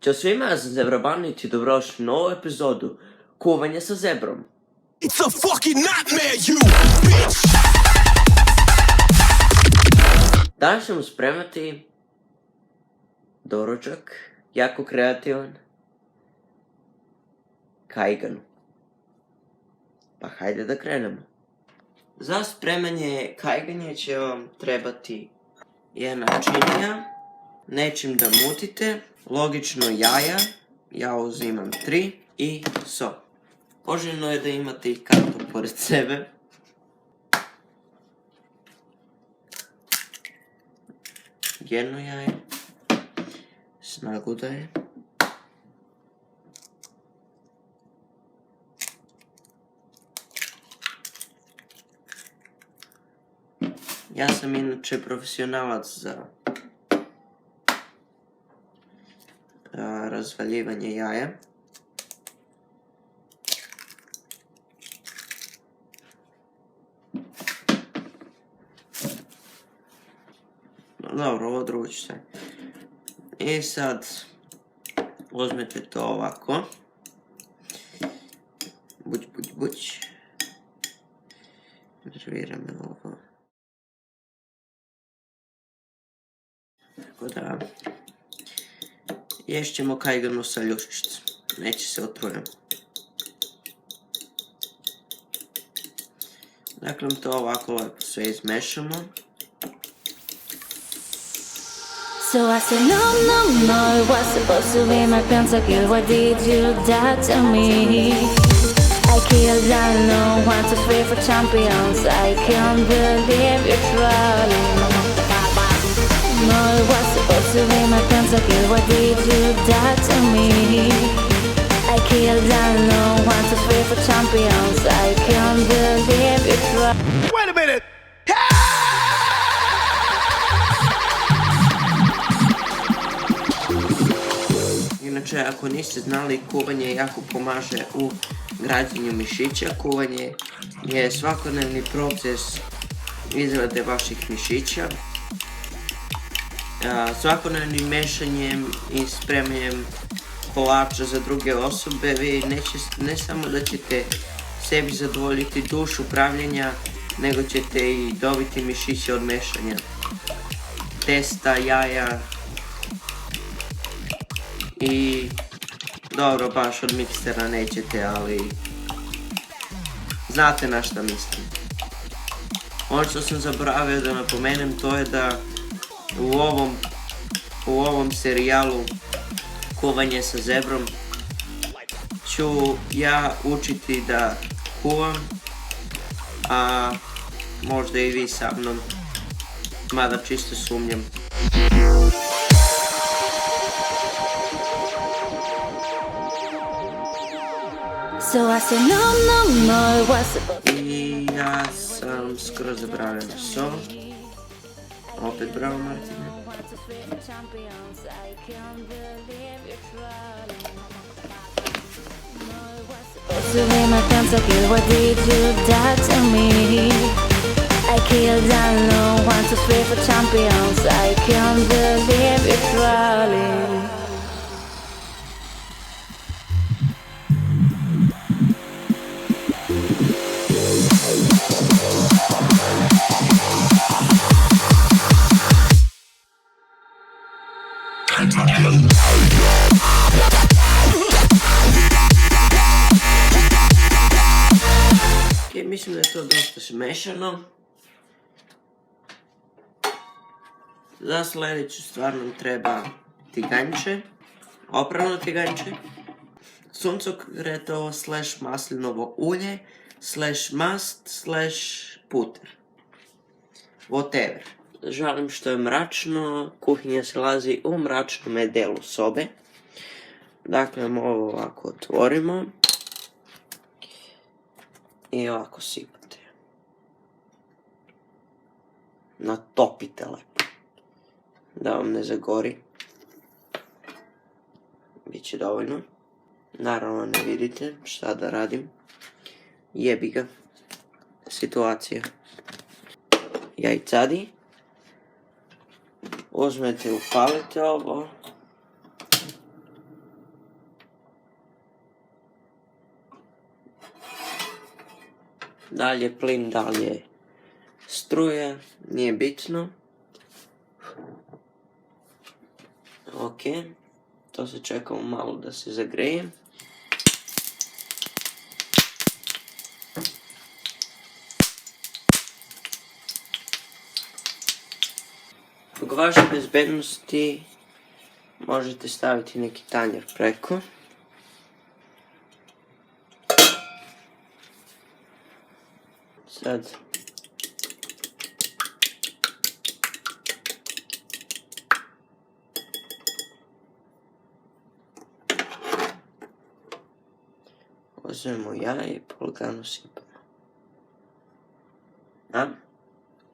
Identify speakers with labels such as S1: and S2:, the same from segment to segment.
S1: Ćao svima, ja sam Zebrabanić i dobrodošli u novu epizodu Kuvanja sa zebrom.
S2: It's a fucking nightmare, you bitch!
S1: Danas ćemo spremati doručak, jako kreativan, kajganu. Pa hajde da krenemo. Za spremanje kajganje će vam trebati jedna činija, nečim da mutite, logično jaja, ja uzimam 3 i so. Poželjno je da imate i kartu pored sebe. Jedno jaje, snagu daje. Ja sam inače profesionalac za razvaljivanje jaja. Dobro, ovo drugo ću staviti. I sad uzmete to ovako. Buć. Nervirame ovo. Tako da ješćemo kajganu sa ljuščicom. Neće se otrujem. Dakle, to ovako lepo sve izmešamo.
S3: So I said, no, it was supposed to be my pentakill. Why did you die to me? I killed, I know, 1, 2, 3 for champions. I can't believe you're trolling. No, it was supposed to be my pentakill. Why did you die to me? I killed, I know, 1, 2, 3 for champions. I can't believe you're trolling.
S2: Wait a minute!
S1: Inače, ako niste znali, kuvanje jako pomaže u građenju mišića. Kuvanje je svakodnevni proces izrade vaših mišića. Svakodnevnim mešanjem i spremanjem kolača za druge osobe, vi ne samo da ćete sebi zadovoljiti dušu pravljenja, nego ćete i dobiti mišiće od mešanja testa, jaja i dobro, baš od miksera nećete, ali znate na šta mislim. Ono što sam zaboravio da napomenem, to je da u ovom serijalu Kuvanje sa zebrom ću ja učiti da kuvam, a možda i vi sa mnom, mada čisto sumnjam.
S3: So I said, no, it was supposed
S1: I ja sam skroz zaboravio na so. Opet bravo, Martine.
S3: to be my pentakill. Why did you die to me? I killed, I know, 1, 2, 3 for champions. I can't believe you're trolling.
S1: Mislim da je to dosta smešano. Za sljedeću stvar nam treba tiganjče, oprano tiganjče, suncokretovo / maslinovo ulje / mast / puter. Whatever. Žalim što je mračno, kuhinja se nalazi u mračnom delu sobe. Dakle, ovo ovako otvorimo. I ovako sipate. Natopite lepo. Da vam ne zagori. Biće dovoljno. Naravno ne vidite šta da radim. Jebi ga. Situacija. Jajcadi. Uzmete, upalite ovo. Dalje plin, dalje struja, nije bitno. Ok, to se čekamo malo da se zagreje. Zbog vaše bezbednosti možete staviti neki tanjer preko. Sad uzmemo jaje i polagano sipamo.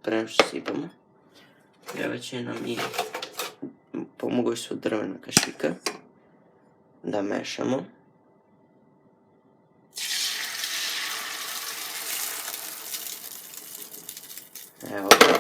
S1: Prema što sipamo, treba će nam i pomogu su drvena kašika da mešamo. Evo ga.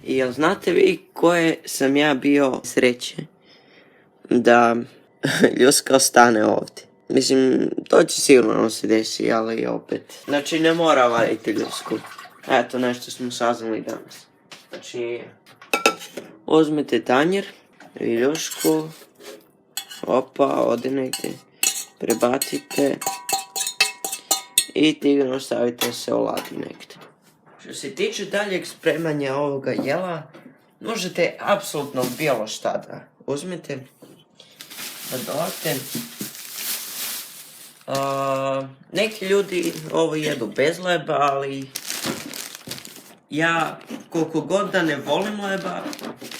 S1: Jel znate vi koje sam ja bio sreće da ljuska ostane ovdje? Mislim, to će sigurno se desi, ali opet. Znači, ne mora vaditi ljusku. Eto, nešto smo saznali danas. Znači, uzmete tanjer, viljušku, opa, ode negdje, prebacite i tigano stavite se oladi negdje. Što se tiče daljeg spremanja ovoga jela, možete apsolutno bilo šta da uzmete, da dodate. Neki ljudi ovo jedu bez leba, ali ja koliko god da ne volim leba,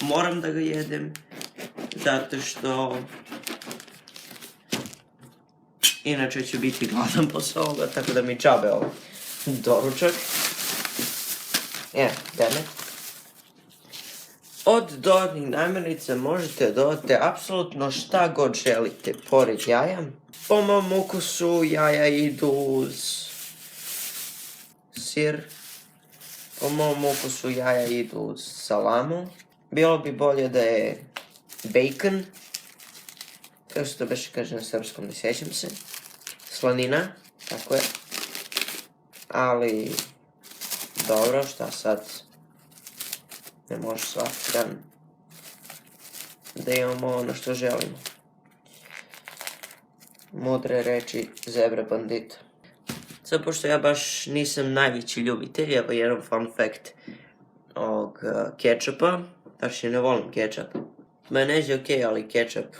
S1: moram da ga jedem, zato što inače ću biti gladan posle ovoga, tako da mi džabe ovo doručak. Dammit. Od dodatnih namirnica možete dodati apsolutno šta god želite pored jaja. Po mom ukusu jaja idu uz sir. Po mom ukusu jaja idu uz salamu. Bilo bi bolje da je bacon. Kako se to beše kaže na srpskom, ne sjećam se. Slanina, tako je. Ali dobro, šta sad? Ne može svaki dan da imamo ono što želimo. Mudre reči zebra bandita. Sad, pošto ja baš nisam najveći ljubitelj, evo jedan fun fact ovog kečupa. Baš ne volim kečup. Majonez je okej, ali kečup,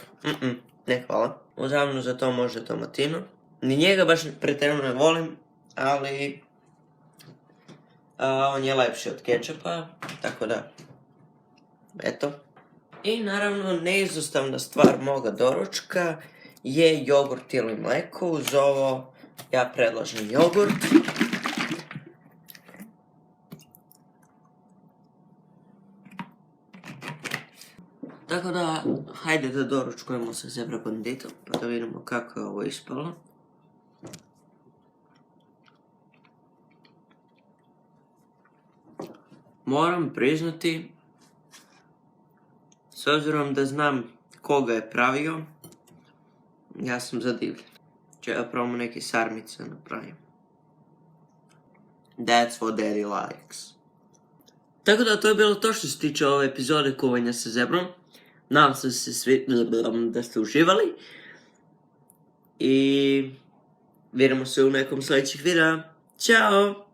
S1: ne hvala. Uglavnom za to može tomatinu. Ni njega baš pretjerano ne volim, ali on je lepši od kečupa, tako da, eto. I naravno, neizostavna stvar moga doručka je jogurt ili mleko. Uz ovo ja predlažem jogurt. Tako da, hajde da doručkujemo sa zebra banditom, pa da vidimo kako je ovo ispalo. Moram priznati, s obzirom da znam koga je pravio, ja sam zadivljen. Ja probamo neke sarmice napravim. That's what daddy likes. Tako da, to je bilo to što se tiče ove epizode kuvanja sa zebrom. Nadam se da ste uživali. I vidimo se u nekom sljedećih videa. Ćao!